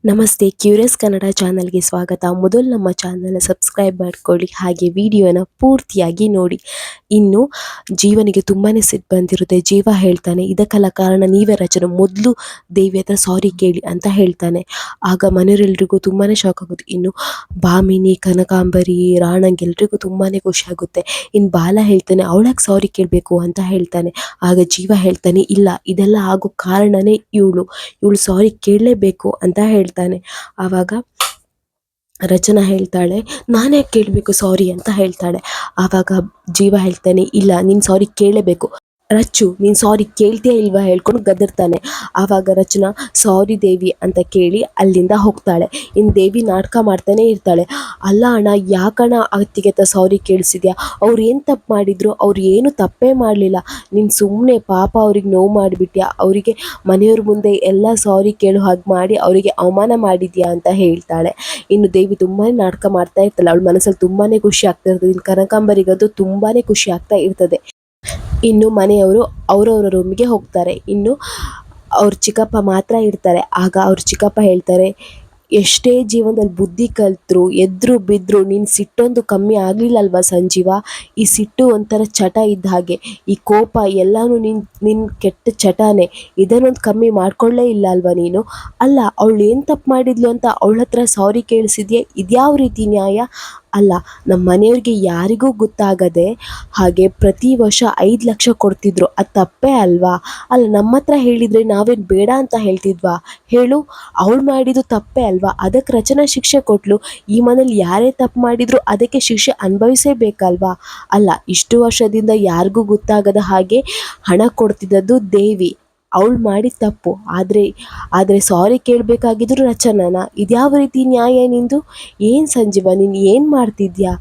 ನಮಸ್ತೆ, ಕ್ಯೂರಿಯಸ್ ಕನ್ನಡ ಚಾನಲ್ಗೆ ಸ್ವಾಗತ. ಮೊದಲು ನಮ್ಮ ಚಾನಲ್ನ ಸಬ್ಸ್ಕ್ರೈಬ್ ಮಾಡ್ಕೊಳ್ಳಿ, ಹಾಗೆ ವಿಡಿಯೋನ ಪೂರ್ತಿಯಾಗಿ ನೋಡಿ. ಇನ್ನು ಜೀವನಿಗೆ ತುಂಬಾ ಸಿಟ್ಟು ಬಂದಿರುತ್ತೆ. ಜೀವ ಹೇಳ್ತಾನೆ, ಇದಕ್ಕೆಲ್ಲ ಕಾರಣ ನೀವೇ ರಚನೆ, ಮೊದಲು ದೇವಿ ಹತ್ರ ಸಾರಿ ಕೇಳಿ ಅಂತ ಹೇಳ್ತಾನೆ. ಆಗ ಮನೆಯವರೆಲ್ರಿಗೂ ತುಂಬಾ ಶಾಕ್ ಆಗುತ್ತೆ. ಇನ್ನು ಭಾಮಿನಿ, ಕನಕಾಂಬರಿ, ರಾಣಂಗೆಲ್ರಿಗೂ ತುಂಬಾ ಖುಷಿ ಆಗುತ್ತೆ. ಇನ್ನು ಬಾಲ ಹೇಳ್ತಾನೆ, ಅವಳಕ್ಕೆ ಸಾರಿ ಕೇಳಬೇಕು ಅಂತ ಹೇಳ್ತಾನೆ. ಆಗ ಜೀವ ಹೇಳ್ತಾನೆ, ಇಲ್ಲ, ಇದೆಲ್ಲ ಆಗೋ ಕಾರಣನೇ ಇವಳು ಸಾರಿ ಕೇಳಲೇಬೇಕು ಅಂತ ಹೇಳ್ತಾನೆ. ಆವಾಗ ರಚನಾ ಹೇಳ್ತಾಳೆ, ನಾನು ಯಾಕೆ ಕೇಳಬೇಕು ಸಾರಿ ಅಂತ ಹೇಳ್ತಾಳೆ. ಆವಾಗ ಜೀವ ಹೇಳ್ತಾನೆ, ಇಲ್ಲ, ನೀನು ಸಾರಿ ಕೇಳಲೇಬೇಕು. ರಚ್ಚು, ನೀನು ಸಾರಿ ಕೇಳ್ತೀಯಾ ಇಲ್ವಾ ಹೇಳ್ಕೊಂಡು ಗದರ್ತಾನೆ. ಆವಾಗ ರಚನಾ ಸಾರಿ ದೇವಿ ಅಂತ ಕೇಳಿ ಅಲ್ಲಿಂದ ಹೋಗ್ತಾಳೆ. ಇನ್ನು ದೇವಿ ನಾಟಕ ಮಾಡ್ತಾನೆ ಇರ್ತಾಳೆ. ಅಲ್ಲ ಅಣ್ಣ, ಯಾಕಣ್ಣ ಅತ್ತಿಗೆ ಸಾರಿ ಕೇಳಿಸಿದ್ಯಾ? ಅವ್ರು ಏನು ತಪ್ಪು ಮಾಡಿದ್ರು? ಅವ್ರು ಏನು ತಪ್ಪೇ ಮಾಡಲಿಲ್ಲ. ನೀನು ಸುಮ್ಮನೆ ಪಾಪ ಅವ್ರಿಗೆ ನೋವು ಮಾಡಿಬಿಟ್ಯಾ, ಅವರಿಗೆ ಮನೆಯವ್ರ ಮುಂದೆ ಎಲ್ಲ ಸಾರಿ ಕೇಳೋ ಹಾಗೆ ಮಾಡಿ ಅವರಿಗೆ ಅವಮಾನ ಮಾಡಿದ್ಯಾ ಅಂತ ಹೇಳ್ತಾಳೆ. ಇನ್ನು ದೇವಿ ತುಂಬಾ ನಾಟಕ ಮಾಡ್ತಾ ಇರ್ತಾಳೆ. ಅವಳ ಮನಸ್ಸಲ್ಲಿ ತುಂಬಾ ಖುಷಿ ಆಗ್ತಾ ಇರ್ತದೆ. ಇನ್ನು ಕನಕಾಂಬರಿಗಂತೂ ತುಂಬಾ ಖುಷಿ ಆಗ್ತಾ ಇರ್ತದೆ. ಇನ್ನು ಮನೆಯವರು ಅವರವರ ರೂಮಿಗೆ ಹೋಗ್ತಾರೆ. ಇನ್ನು ಅವ್ರ ಚಿಕ್ಕಪ್ಪ ಮಾತ್ರ ಇರ್ತಾರೆ. ಆಗ ಅವ್ರ ಚಿಕ್ಕಪ್ಪ ಹೇಳ್ತಾರೆ, ಎಷ್ಟೇ ಜೀವನದಲ್ಲಿ ಬುದ್ಧಿ ಕಲಿತ್ರು, ಎದ್ರು ಬಿದ್ದರು, ನಿನ್ನ ಸಿಟ್ಟೊಂದು ಕಮ್ಮಿ ಆಗಲಿಲ್ಲಲ್ವ ಸಂಜೀವ? ಈ ಸಿಟ್ಟು ಒಂಥರ ಚಟ ಇದ್ದ ಹಾಗೆ, ಈ ಕೋಪ ಎಲ್ಲನೂ ನಿನ್ನ ಕೆಟ್ಟ ಚಟನೇ. ಇದನ್ನೊಂದು ಕಮ್ಮಿ ಮಾಡ್ಕೊಳ್ಳೇ ಇಲ್ಲ ಅಲ್ವ ನೀನು? ಅಲ್ಲ, ಅವಳು ಏನು ತಪ್ಪು ಮಾಡಿದ್ಲು ಅಂತ ಅವಳ ಹತ್ರ ಸಾರಿ ಕೇಳಿಸಿದ್ಯಾ? ಇದ್ಯಾವ ರೀತಿ ನ್ಯಾಯ? ಅಲ್ಲ, ನಮ್ಮ ಮನೆಯವ್ರಿಗೆ ಯಾರಿಗೂ ಗೊತ್ತಾಗದೆ ಹಾಗೆ ಪ್ರತಿ ವರ್ಷ 5 ಲಕ್ಷ ಕೊಡ್ತಿದ್ರು, ಅದು ತಪ್ಪೇ ಅಲ್ವಾ? ಅಲ್ಲ, ನಮ್ಮ ಹತ್ರ ಹೇಳಿದರೆ ನಾವೇನು ಬೇಡ ಅಂತ ಹೇಳ್ತಿದ್ವಾ ಹೇಳು? ಅವಳು ಮಾಡಿದ್ದು ತಪ್ಪೇ ಅಲ್ವಾ? ಅದಕ್ಕೆ ರಚನಾ ಶಿಕ್ಷೆ ಕೊಟ್ಲು. ಈ ಮನೇಲಿ ಯಾರೇ ತಪ್ಪು ಮಾಡಿದ್ರು ಅದಕ್ಕೆ ಶಿಕ್ಷೆ ಅನುಭವಿಸಬೇಕಲ್ವಾ? ಅಲ್ಲ, ಇಷ್ಟು ವರ್ಷದಿಂದ ಯಾರಿಗೂ ಗೊತ್ತಾಗದ ಹಾಗೆ ಹಣ ಕೊಡ್ತಿದ್ದದ್ದು ದೇವಿ, ಅವಳು ಮಾಡಿದ ತಪ್ಪು. ಆದರೆ ಸಾರಿ ಕೇಳಬೇಕಾಗಿದ್ರು ರಚನಾನ. ಇದ್ಯಾವ ರೀತಿ ನ್ಯಾಯ ನಿಂದು? ಏನು ಸಂಜೀವ, ನೀನು ಏನು ಮಾಡ್ತಿದ್ಯಾ?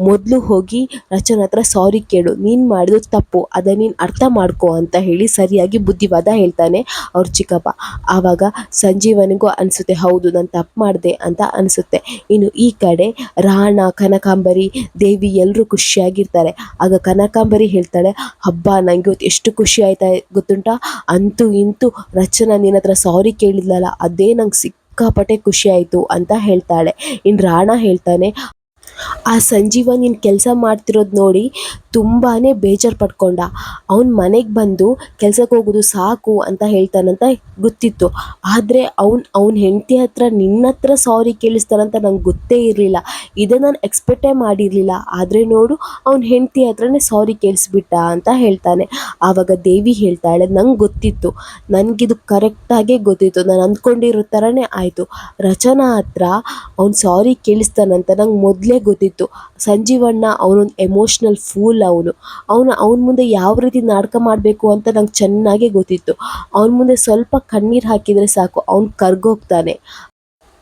ಮೊದಲು ಹೋಗಿ ರಚನಾ ಹತ್ರ ಸಾರಿ ಕೇಳು, ನೀನು ಮಾಡಿದ್ದು ತಪ್ಪು, ಅದನ್ನು ನೀನು ಅರ್ಥ ಮಾಡ್ಕೋ ಅಂತ ಹೇಳಿ ಸರಿಯಾಗಿ ಬುದ್ಧಿವಾದ ಹೇಳ್ತಾನೆ ಅವ್ರ ಚಿಕ್ಕಪ್ಪ. ಆವಾಗ ಸಂಜೀವನಿಗೂ ಅನಿಸುತ್ತೆ, ಹೌದು, ನಾನು ತಪ್ಪು ಮಾಡಿದೆ ಅಂತ ಅನಿಸುತ್ತೆ. ಇನ್ನು ಈ ಕಡೆ ರಾಣ, ಕನಕಾಂಬರಿ, ದೇವಿ ಎಲ್ಲರೂ ಖುಷಿಯಾಗಿರ್ತಾರೆ. ಆಗ ಕನಕಾಂಬರಿ ಹೇಳ್ತಾಳೆ, ಹಬ್ಬ, ನನಗೆ ಇವತ್ತು ಎಷ್ಟು ಖುಷಿ ಆಯ್ತಾ ಗೊತ್ತುಂಟಾ? ಅಂತೂ ಇಂತೂ ರಚನಾ ನಿನ್ನ ಹತ್ರ ಸಾರಿ ಕೇಳಿದ್ಲಲ್ಲ, ಅದೇ ನಂಗೆ ಸಿಕ್ಕಾಪಟ್ಟೆ ಖುಷಿ ಆಯಿತು ಅಂತ ಹೇಳ್ತಾಳೆ. ಇನ್ನು ರಾಣ ಹೇಳ್ತಾನೆ, ಆ ಸಂಜೀವ ನೀನು ಕೆಲಸ ಮಾಡ್ತಿರೋದು ನೋಡಿ ತುಂಬಾ ಬೇಜಾರು ಪಡ್ಕೊಂಡ. ಅವ್ನ ಮನೆಗೆ ಬಂದು ಕೆಲ್ಸಕ್ಕೆ ಹೋಗೋದು ಸಾಕು ಅಂತ ಹೇಳ್ತಾನಂತ ಗೊತ್ತಿತ್ತು. ಆದರೆ ಅವ್ನ ಹೆಂಡತಿ ಹತ್ರ ನಿನ್ನ ಹತ್ರ ಸಾರಿ ಕೇಳಿಸ್ತಾನಂತ ನಂಗೆ ಗೊತ್ತೇ ಇರಲಿಲ್ಲ. ಇದನ್ನು ನಾನು ಎಕ್ಸ್ಪೆಕ್ಟೇ ಮಾಡಿರಲಿಲ್ಲ. ಆದರೆ ನೋಡು, ಅವ್ನ ಹೆಂಡತಿ ಹತ್ರನೇ ಸಾರಿ ಕೇಳಿಸ್ಬಿಟ್ಟ ಅಂತ ಹೇಳ್ತಾನೆ. ಆವಾಗ ದೇವಿ ಹೇಳ್ತಾಳೆ, ನಂಗೆ ಗೊತ್ತಿತ್ತು, ನನಗಿದು ಕರೆಕ್ಟಾಗೇ ಗೊತ್ತಿತ್ತು, ನಾನು ಅಂದ್ಕೊಂಡಿರೋ ಥರನೇ ಆಯಿತು. ರಚನಾ ಹತ್ರ ಅವ್ನು ಸಾರಿ ಕೇಳಿಸ್ತಾನಂತ ನಂಗೆ ಮೊದಲೇ ಗೊತ್ತಿತ್ತು. ಸಂಜೀವಣ್ಣ ಅವನೊಂದು ಎಮೋಷ್ನಲ್ ಫೂಲ್. ಅವನ ಮುಂದೆ ಯಾವ ರೀತಿ ನಾಟಕ ಮಾಡಬೇಕು ಅಂತ ನಂಗೆ ಚೆನ್ನಾಗೇ ಗೊತ್ತಿತ್ತು. ಅವನ ಮುಂದೆ ಸ್ವಲ್ಪ ಕಣ್ಣೀರು ಹಾಕಿದರೆ ಸಾಕು, ಅವ್ನು ಕರ್ಗೋಗ್ತಾನೆ.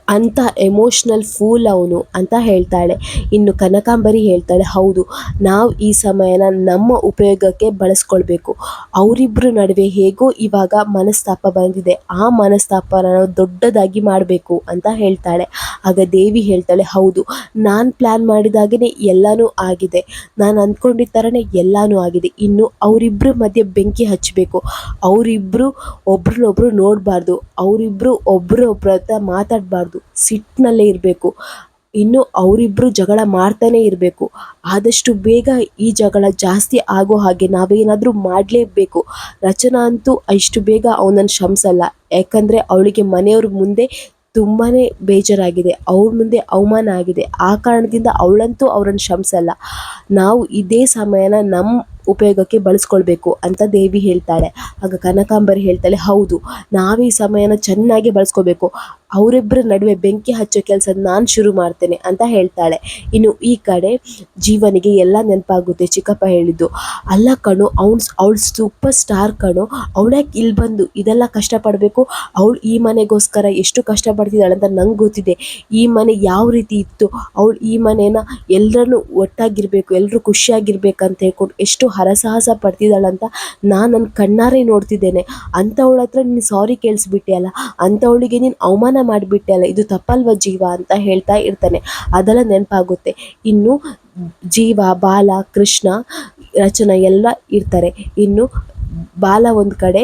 ಅಂಥ ಎಮೋಷ್ನಲ್ ಫೂಲ್ ಅವನು ಅಂತ ಹೇಳ್ತಾಳೆ. ಇನ್ನು ಕನಕಾಂಬರಿ ಹೇಳ್ತಾಳೆ, ಹೌದು, ನಾವು ಈ ಸಮಯನ ನಮ್ಮ ಉಪಯೋಗಕ್ಕೆ ಬಳಸ್ಕೊಳ್ಬೇಕು. ಅವರಿಬ್ಬರ ನಡುವೆ ಹೇಗೋ ಇವಾಗ ಮನಸ್ತಾಪ ಬಂದಿದೆ, ಆ ಮನಸ್ತಾಪನ ನಾವು ದೊಡ್ಡದಾಗಿ ಮಾಡಬೇಕು ಅಂತ ಹೇಳ್ತಾಳೆ. ಆಗ ದೇವಿ ಹೇಳ್ತಾಳೆ, ಹೌದು, ನಾನು ಪ್ಲ್ಯಾನ್ ಮಾಡಿದಾಗೇ ಎಲ್ಲನೂ ಆಗಿದೆ, ನಾನು ಅಂದ್ಕೊಂಡಿದ್ದ ಥರನೇ ಎಲ್ಲನೂ ಆಗಿದೆ. ಇನ್ನು ಅವರಿಬ್ಬರ ಮಧ್ಯೆ ಬೆಂಕಿ ಹಚ್ಚಬೇಕು. ಅವರಿಬ್ಬರು ಒಬ್ರನ್ನೊಬ್ರು ನೋಡಬಾರ್ದು, ಅವರಿಬ್ಬರು ಒಬ್ಬರೊಬ್ಬರ ಹತ್ರ ಮಾತಾಡಬಾರ್ದು, ಸಿಟ್ಟಿನಲ್ಲೇ ಇರಬೇಕು. ಇನ್ನು ಅವರಿಬ್ಬರು ಜಗಳ ಮಾಡ್ತಾನೆ ಇರಬೇಕು. ಆದಷ್ಟು ಬೇಗ ಈ ಜಗಳ ಜಾಸ್ತಿ ಆಗೋ ಹಾಗೆ ನಾವೇನಾದರೂ ಮಾಡಲೇಬೇಕು. ರಚನಾ ಅಂತೂ ಅಷ್ಟು ಬೇಗ ಅವನನ್ನು ಕ್ಷಮಿಸಲ್ಲ. ಯಾಕಂದರೆ ಅವಳಿಗೆ ಮನೆಯವ್ರ ಮುಂದೆ ತುಂಬಾ ಬೇಜಾರಾಗಿದೆ, ಅವ್ರ ಮುಂದೆ ಅವಮಾನ ಆಗಿದೆ. ಆ ಕಾರಣದಿಂದ ಅವಳಂತೂ ಅವ್ರನ್ನ ಕ್ಷಮಿಸಲ್ಲ. ನಾವು ಇದೇ ಸಮಯನ ನಮ್ಮ ಉಪಯೋಗಕ್ಕೆ ಬಳಸ್ಕೊಳ್ಬೇಕು ಅಂತ ದೇವಿ ಹೇಳ್ತಾಳೆ. ಆಗ ಕನಕಾಂಬರಿ ಹೇಳ್ತಾಳೆ, ಹೌದು, ನಾವು ಈ ಸಮಯನ ಚೆನ್ನಾಗಿ ಬಳಸ್ಕೋಬೇಕು. ಅವರಿಬ್ಬರ ನಡುವೆ ಬೆಂಕಿ ಹಚ್ಚೋ ಕೆಲಸ ನಾನು ಶುರು ಮಾಡ್ತೇನೆ ಅಂತ ಹೇಳ್ತಾಳೆ. ಇನ್ನು ಈ ಕಡೆ ಜೀವನಿಗೆ ಎಲ್ಲ ನೆನಪಾಗುತ್ತೆ. ಚಿಕ್ಕಪ್ಪ ಹೇಳಿದ್ದು, ಅಲ್ಲ ಕಣು, ಅವಳು ಸೂಪರ್ ಸ್ಟಾರ್ ಕಣು, ಅವಳ್ಯಾಕೆ ಇಲ್ಲಿ ಬಂದು ಇದೆಲ್ಲ ಕಷ್ಟಪಡಬೇಕು? ಅವಳು ಈ ಮನೆಗೋಸ್ಕರ ಎಷ್ಟು ಕಷ್ಟಪಡ್ತಿದ್ದಾಳೆ ಅಂತ ನಂಗೆ ಗೊತ್ತಿದೆ. ಈ ಮನೆ ಯಾವ ರೀತಿ ಇತ್ತು, ಅವಳು ಈ ಮನೇನ ಎಲ್ಲರನ್ನೂ ಒಟ್ಟಾಗಿರಬೇಕು, ಎಲ್ಲರೂ ಖುಷಿಯಾಗಿರ್ಬೇಕಂತ ಹೇಳ್ಕೊಂಡು ಎಷ್ಟು ಹರಸಾಹಸ ಪಡ್ತಿದ್ದಾಳಂತ ನಾನು ನನ್ನ ಕಣ್ಣಾರೆ ನೋಡ್ತಿದ್ದೇನೆ. ಅಂಥವಳ ಹತ್ರ ನೀನು ಸಾರಿ ಕೇಳಿಸ್ಬಿಟ್ಟೆಯಲ್ಲ, ಅಂಥವಳಿಗೆ ನೀನು ಅವಮಾನ ಮಾಡಿಬಿಟ್ಟೆ ಅಲ್ಲ, ಇದು ತಪ್ಪಲ್ವ ಜೀವ ಅಂತ ಹೇಳ್ತಾ ಇರ್ತಾನೆ. ಅದೆಲ್ಲ ನೆನಪಾಗುತ್ತೆ. ಇನ್ನು ಜೀವ, ಬಾಲ, ಕೃಷ್ಣ, ರಚನಾ ಎಲ್ಲ ಇರ್ತಾರೆ. ಇನ್ನು ಬಾಲ ಒಂದು ಕಡೆ,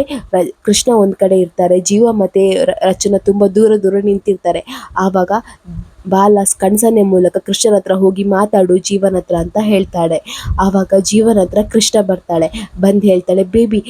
ಕೃಷ್ಣ ಒಂದು ಕಡೆ ಇರ್ತಾರೆ. ಜೀವ ಮತ್ತು ರಚನಾ ತುಂಬ ದೂರ ದೂರ ನಿಂತಿರ್ತಾರೆ. ಆವಾಗ ಬಾಲ ಕಣ್ಸನ್ನೆ ಮೂಲಕ ಕೃಷ್ಣನ ಹತ್ರ ಹೋಗಿ ಮಾತಾಡು ಜೀವನ ಹತ್ರ ಅಂತ ಹೇಳ್ತಾಳೆ. ಆವಾಗ ಜೀವನ ಹತ್ರ ಕೃಷ್ಣ ಬರ್ತಾಳೆ. ಬಂದು ಹೇಳ್ತಾಳೆ, ಬೇಬಿ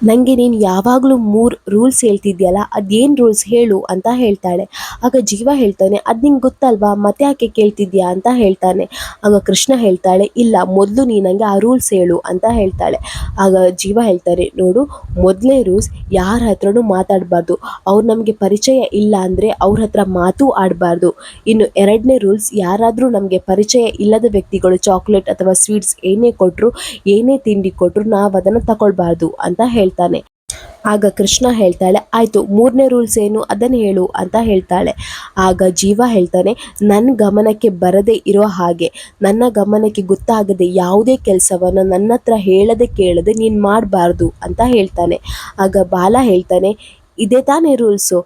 ನನಗೆ ನೀನು ಯಾವಾಗಲೂ 3 ರೂಲ್ಸ್ ಹೇಳ್ತಿದ್ಯಲ್ಲ, ಅದೇನು ರೂಲ್ಸ್ ಹೇಳು ಅಂತ ಹೇಳ್ತಾಳೆ. ಆಗ ಜೀವ ಹೇಳ್ತಾನೆ, ಅದು ನಿಂಗೆ ಗೊತ್ತಲ್ವಾ, ಮತ್ತೆ ಯಾಕೆ ಕೇಳ್ತಿದ್ಯಾ ಅಂತ ಹೇಳ್ತಾನೆ. ಆಗ ಕೃಷ್ಣ ಹೇಳ್ತಾಳೆ, ಇಲ್ಲ ಮೊದಲು ನೀನು ನನಗೆ ಆ ರೂಲ್ಸ್ ಹೇಳು ಅಂತ ಹೇಳ್ತಾಳೆ. ಆಗ ಜೀವ ಹೇಳ್ತಾರೆ, ನೋಡು, ಮೊದಲನೇ ರೂಲ್ಸ್ ಯಾರ ಹತ್ರನೂ ಮಾತಾಡಬಾರ್ದು. ಅವ್ರು ನಮಗೆ ಪರಿಚಯ ಇಲ್ಲ ಅಂದರೆ ಅವ್ರ ಹತ್ರ ಮಾತು ಆಡಬಾರ್ದು. ಇನ್ನು 2ನೇ ರೂಲ್ಸ್, ಯಾರಾದರೂ ನಮಗೆ ಪರಿಚಯ ಇಲ್ಲದ ವ್ಯಕ್ತಿಗಳು ಚಾಕ್ಲೇಟ್ ಅಥವಾ ಸ್ವೀಟ್ಸ್ ಏನೇ ಕೊಟ್ಟರು, ಏನೇ ತಿಂಡಿ ಕೊಟ್ಟರು ನಾವು ಅದನ್ನು ತಗೊಳ್ಬಾರ್ದು ಅಂತ ಹೇಳ್ತಾನೆ. ಆಗ ಕೃಷ್ಣ ಹೇಳ್ತಾಳೆ, ಆಯಿತು 3ನೇ ರೂಲ್ಸ್ ಏನು ಅದನ್ನು ಹೇಳು ಅಂತ ಹೇಳ್ತಾಳೆ. ಆಗ ಜೀವ ಹೇಳ್ತಾನೆ, ನನ್ನ ಗಮನಕ್ಕೆ ಬರದೇ ಇರೋ ಹಾಗೆ, ನನ್ನ ಗಮನಕ್ಕೆ ಗೊತ್ತಾಗದೆ ಯಾವುದೇ ಕೆಲಸವನ್ನು ನನ್ನ ಹತ್ರ ಹೇಳದೆ ಕೇಳದೆ ನೀನು ಮಾಡಬಾರ್ದು ಅಂತ ಹೇಳ್ತಾನೆ. ಆಗ ಬಾಲ ಹೇಳ್ತಾನೆ, ಇದೇ ತಾನೇ ರೂಲ್ಸು,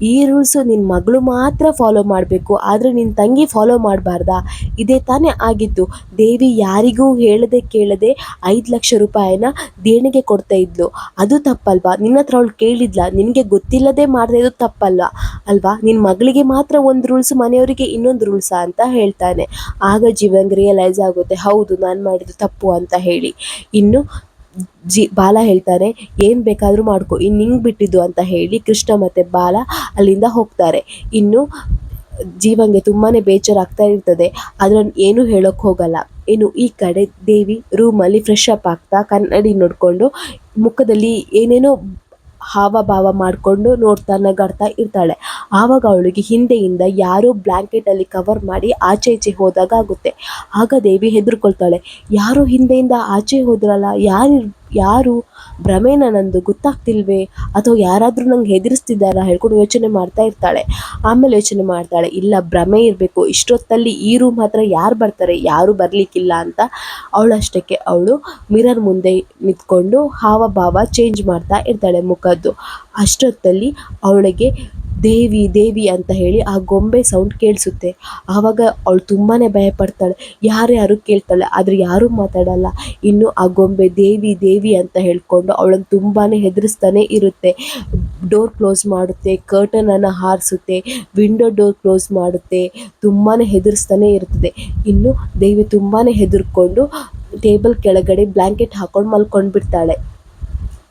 ಈ ರೂಲ್ಸು ನಿನ್ನ ಮಗಳು ಮಾತ್ರ ಫಾಲೋ ಮಾಡಬೇಕು, ಆದರೆ ನಿನ್ನ ತಂಗಿ ಫಾಲೋ ಮಾಡಬಾರ್ದಾ? ಇದೇ ತಾನೇ ಆಗಿದ್ದು. ದೇವಿ ಯಾರಿಗೂ ಹೇಳದೆ ಕೇಳದೆ 5 ಲಕ್ಷ ರೂಪಾಯಿನ ದೇಣಿಗೆ ಕೊಡ್ತಾ ಇದ್ಲು, ಅದು ತಪ್ಪಲ್ವಾ? ನಿನ್ನ ಹತ್ರ ಅವಳು ಕೇಳಿದ್ಲ, ನಿನಗೆ ಗೊತ್ತಿಲ್ಲದೆ ಮಾಡ್ತಾ ಇದ್ದು ತಪ್ಪಲ್ವಾ ಅಲ್ವಾ? ನಿನ್ನ ಮಗಳಿಗೆ ಮಾತ್ರ ಒಂದು ರೂಲ್ಸ್, ಮನೆಯವರಿಗೆ ಇನ್ನೊಂದು ರೂಲ್ಸಾ ಅಂತ ಹೇಳ್ತಾನೆ. ಆಗ ಜೀವಂಗೆ ರಿಯಲೈಸ್ ಆಗುತ್ತೆ, ಹೌದು ನಾನು ಮಾಡಿದ್ದು ತಪ್ಪು ಅಂತ ಹೇಳಿ. ಇನ್ನು ಬಾಲ ಹೇಳ್ತಾರೆ, ಏನು ಬೇಕಾದರೂ ಮಾಡ್ಕೊ, ಇನ್ನು ನಿಂಗೆ ಬಿಟ್ಟಿದ್ದು ಅಂತ ಹೇಳಿ ಕೃಷ್ಣ ಮತ್ತು ಬಾಲ ಅಲ್ಲಿಂದ ಹೋಗ್ತಾರೆ. ಇನ್ನು ಜೀವಂಗೆ ತುಂಬಾ ಬೇಜಾರಾಗ್ತಾ ಇರ್ತದೆ, ಅದನ್ನು ಏನೂ ಹೇಳೋಕ್ಕೆ ಹೋಗಲ್ಲ. ಇನ್ನು ಈ ಕಡೆ ದೇವಿ ರೂಮಲ್ಲಿ ಫ್ರೆಶ್ ಅಪ್ ಆಗ್ತಾ ಕನ್ನಡಿ ನೋಡಿಕೊಂಡು ಮುಖದಲ್ಲಿ ಏನೇನೋ ಹಾವಭಾವ ಮಾಡಿಕೊಂಡು ನೋಡ್ತಾ ನಗಾಡ್ತಾ ಇರ್ತಾಳೆ. ಆವಾಗ ಅವಳಿಗೆ ಹಿಂದೆಯಿಂದ ಯಾರೋ ಬ್ಲ್ಯಾಂಕೆಟಲ್ಲಿ ಕವರ್ ಮಾಡಿ ಆಚೆ ಈಚೆ ಹೋದಾಗ ಆಗುತ್ತೆ. ಆಗ ದೇವಿ ಹೆದರ್ಕೊಳ್ತಾಳೆ, ಯಾರೋ ಹಿಂದೆಯಿಂದ ಆಚೆ ಹೋದ್ರಲ್ಲ, ಯಾರು ಭ್ರಮೇನ ನಂದು ಗೊತ್ತಾಗ್ತಿಲ್ವೇ, ಅಥವಾ ಯಾರಾದರೂ ನಂಗೆ ಹೆದರಿಸ್ತಿದ್ದಾರಾ ಹೇಳ್ಕೊಂಡು ಯೋಚನೆ ಮಾಡ್ತಾ ಇರ್ತಾಳೆ. ಆಮೇಲೆ ಯೋಚನೆ ಮಾಡ್ತಾಳೆ, ಇಲ್ಲ ಭ್ರಮೆ ಇರಬೇಕು, ಇಷ್ಟೊತ್ತಲ್ಲಿ ಈ ರೂಮ್ ಹತ್ರ ಯಾರು ಬರ್ತಾರೆ, ಯಾರೂ ಬರಲಿಕ್ಕಿಲ್ಲ ಅಂತ ಅವಳಷ್ಟಕ್ಕೆ ಅವಳು ಮಿರರ್ ಮುಂದೆ ನಿಂತ್ಕೊಂಡು ಹಾವಭಾವ ಚೇಂಜ್ ಮಾಡ್ತಾ ಇರ್ತಾಳೆ ಮುಖದ್ದು. ಅಷ್ಟೊತ್ತಲ್ಲಿ ಅವಳಿಗೆ ದೇವಿ ದೇವಿ ಅಂತ ಹೇಳಿ ಆ ಗೊಂಬೆ ಸೌಂಡ್ ಕೇಳಿಸುತ್ತೆ. ಆವಾಗ ಅವಳು ತುಂಬಾ ಭಯಪಡ್ತಾಳೆ, ಯಾರ್ಯಾರು ಕೇಳ್ತಾಳೆ, ಆದರೆ ಯಾರೂ ಮಾತಾಡಲ್ಲ. ಇನ್ನು ಆ ಗೊಂಬೆ ದೇವಿ ದೇವಿ ಅಂತ ಹೇಳ್ಕೊಂಡು ಅವಳನ್ನು ತುಂಬಾ ಹೆದರಿಸ್ತಾನೆ ಇರುತ್ತೆ. ಡೋರ್ ಕ್ಲೋಸ್ ಮಾಡುತ್ತೆ, ಕರ್ಟನನ್ನು ಹಾರಿಸುತ್ತೆ, ವಿಂಡೋ ಡೋರ್ ಕ್ಲೋಸ್ ಮಾಡುತ್ತೆ, ತುಂಬಾ ಹೆದರಿಸ್ತಾನೆ ಇರ್ತದೆ. ಇನ್ನು ದೇವಿ ತುಂಬಾ ಹೆದರ್ಕೊಂಡು ಟೇಬಲ್ ಕೆಳಗಡೆ ಬ್ಲ್ಯಾಂಕೆಟ್ ಹಾಕೊಂಡು ಮಲ್ಕೊಂಡು ಬಿಡ್ತಾಳೆ.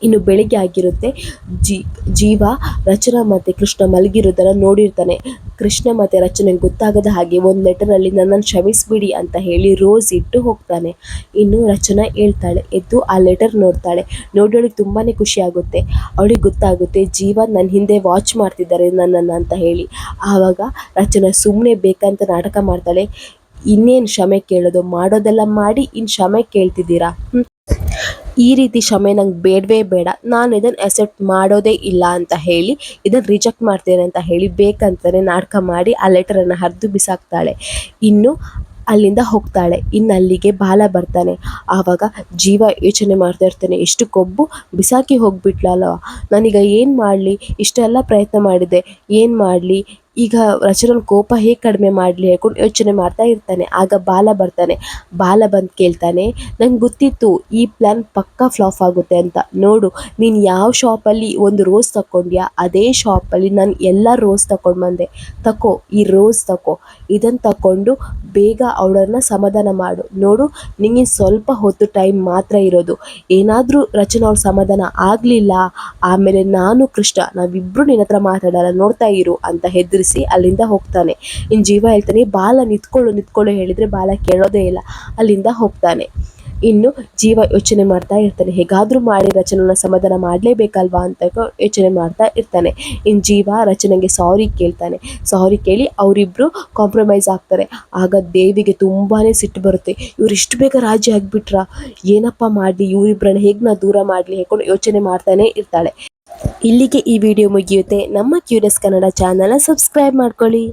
ಇನ್ನು ಬೆಳಿಗ್ಗೆ ಆಗಿರುತ್ತೆ. ಜೀವ ರಚನಾ ಮತ್ತು ಕೃಷ್ಣ ಮಲಗಿರೋದನ್ನು ನೋಡಿರ್ತಾನೆ. ಕೃಷ್ಣ ಮತ್ತು ರಚನೆಗೆ ಗೊತ್ತಾಗದ ಹಾಗೆ ಒಂದು ಲೆಟರಲ್ಲಿ ನನ್ನನ್ನು ಕ್ಷಮಿಸ್ಬಿಡಿ ಅಂತ ಹೇಳಿ ರೋಸ್ ಇಟ್ಟು ಹೋಗ್ತಾನೆ. ಇನ್ನು ರಚನಾ ಹೇಳ್ತಾಳೆ, ಎದ್ದು ಆ ಲೆಟರ್ ನೋಡ್ತಾಳೆ. ನೋಡಿ ಅವಳಿಗೆ ತುಂಬಾ ಖುಷಿ ಆಗುತ್ತೆ. ಅವಳಿಗೆ ಗೊತ್ತಾಗುತ್ತೆ ಜೀವ ನನ್ನ ಹಿಂದೆ ವಾಚ್ ಮಾಡ್ತಿದ್ದಾರೆ ನನ್ನನ್ನು ಅಂತ ಹೇಳಿ. ಆವಾಗ ರಚನಾ ಸುಮ್ಮನೆ ಬೇಕಂತ ನಾಟಕ ಮಾಡ್ತಾಳೆ, ಇನ್ನೇನು ಕ್ಷಮೆ ಕೇಳೋದು, ಮಾಡೋದೆಲ್ಲ ಮಾಡಿ ಇನ್ನು ಕ್ಷಮೆ ಕೇಳ್ತಿದ್ದೀರಾ, ಈ ರೀತಿ ಕ್ಷಮೆ ನಂಗೆ ಬೇಡವೇ ಬೇಡ, ನಾನು ಇದನ್ನು ಅಕ್ಸೆಪ್ಟ್ ಮಾಡೋದೇ ಇಲ್ಲ ಅಂತ ಹೇಳಿ ಇದನ್ನು ರಿಜೆಕ್ಟ್ ಮಾಡ್ತೇನೆ ಅಂತ ಹೇಳಿ ಬೇಕಂತಲೇ ನಾಟಕ ಮಾಡಿ ಆ ಲೆಟರನ್ನು ಹರಿದು ಬಿಸಾಕ್ತಾಳೆ. ಇನ್ನು ಅಲ್ಲಿಂದ ಹೋಗ್ತಾಳೆ. ಇನ್ನು ಅಲ್ಲಿಗೆ ಬಾಲ ಬರ್ತಾನೆ. ಆವಾಗ ಜೀವ ಯೋಚನೆ ಮಾಡ್ತಾ ಇರ್ತಾನೆ, ಎಷ್ಟು ಕೊಬ್ಬು, ಬಿಸಾಕಿ ಹೋಗ್ಬಿಟ್ಲಲ್ಲ, ನಾನೀಗ ಏನು ಮಾಡಲಿ, ಇಷ್ಟೆಲ್ಲ ಪ್ರಯತ್ನ ಮಾಡಿದೆ, ಏನು ಮಾಡಲಿ, ಈಗ ರಚನನ ಕೋಪ ಹೇಗೆ ಕಡಿಮೆ ಮಾಡಲಿ ಹೇಳ್ಕೊಂಡು ಯೋಚನೆ ಮಾಡ್ತಾ ಇರ್ತಾನೆ. ಆಗ ಬಾಲ ಬರ್ತಾನೆ. ಬಾಲ ಬಂದು ಕೇಳ್ತಾನೆ, ನಂಗೆ ಗೊತ್ತಿತ್ತು ಈ ಪ್ಲ್ಯಾನ್ ಪಕ್ಕಾ ಫ್ಲಾಪ್ ಆಗುತ್ತೆ ಅಂತ. ನೋಡು, ನೀನು ಯಾವ ಶಾಪಲ್ಲಿ ಒಂದು ರೋಸ್ ತಗೊಂಡ್ಯಾ ಅದೇ ಶಾಪಲ್ಲಿ ನಾನು ಎಲ್ಲ ರೋಸ್ ತಗೊಂಡು ಬಂದೆ, ತಗೋ ಈ ರೋಸ್ ತಗೋ, ಇದನ್ನು ತಗೊಂಡು ಬೇಗ ಅವಳನ್ನು ಸಮಾಧಾನ ಮಾಡು. ನೋಡು, ನಿಂಗೆ ಸ್ವಲ್ಪ ಹೊತ್ತು ಟೈಮ್ ಮಾತ್ರ ಇರೋದು, ಏನಾದರೂ ರಚನಾ ಅವ್ರ ಸಮಾಧಾನ ಆಗಲಿಲ್ಲ ಆಮೇಲೆ ನಾನು ಕೃಷ್ಣ ನಾವಿಬ್ಬರು ನಿನ್ನ ಹತ್ರ ಮಾತಾಡಲ್ಲ, ನೋಡ್ತಾ ಇರು ಅಂತ ಹೆದರಿಸಿ ಅಲ್ಲಿಂದ ಹೋಗ್ತಾನೆ. ಇನ್ನು ಜೀವ ಹೇಳ್ತಾನೆ, ಬಾಲ ನಿಂತ್ಕೊಳ್ಳು ಹೇಳಿದರೆ ಬಾಲ ಕೇಳೋದೇ ಇಲ್ಲ, ಅಲ್ಲಿಂದ ಹೋಗ್ತಾನೆ. ಇನ್ನು ಜೀವ ಯೋಚನೆ ಮಾಡ್ತಾ ಇರ್ತಾನೆ, ಹೇಗಾದರೂ ಮಾಡಿ ರಚನನ ಸಮಾಧಾನ ಮಾಡಲೇಬೇಕಲ್ವಾ ಅಂತ ಯೋಚನೆ ಮಾಡ್ತಾ ಇರ್ತಾನೆ. ಇನ್ನು ಜೀವ ರಚನೆಗೆ ಸಾರಿ ಕೇಳ್ತಾನೆ. ಸಾರಿ ಕೇಳಿ ಅವರಿಬ್ಬರು ಕಾಂಪ್ರಮೈಸ್ ಆಗ್ತಾರೆ. ಆಗ ದೇವಿಗೆ ತುಂಬಾ ಸಿಟ್ಟು ಬರುತ್ತೆ, ಇವ್ರು ಇಷ್ಟು ಬೇಗ ರಾಜಿ ಆಗಿಬಿಟ್ರಾ, ಏನಪ್ಪ ಮಾಡಲಿ, ಇವರಿಬ್ಬರನ್ನ ಹೇಗೆ ನಾ ದೂರ ಮಾಡಲಿ ಹೇಳ್ಕೊಂಡು ಯೋಚನೆ ಮಾಡ್ತಾನೆ ಇರ್ತಾಳೆ. ಇಲ್ಲಿಗೆ ಈ ವಿಡಿಯೋ ಮುಗಿಯುತ್ತೆ. ನಮ್ಮ ಕ್ಯೂರಿಯಸ್ ಕನ್ನಡ ಚಾನಲ್ನ ಸಬ್ಸ್ಕ್ರೈಬ್ ಮಾಡ್ಕೊಳ್ಳಿ.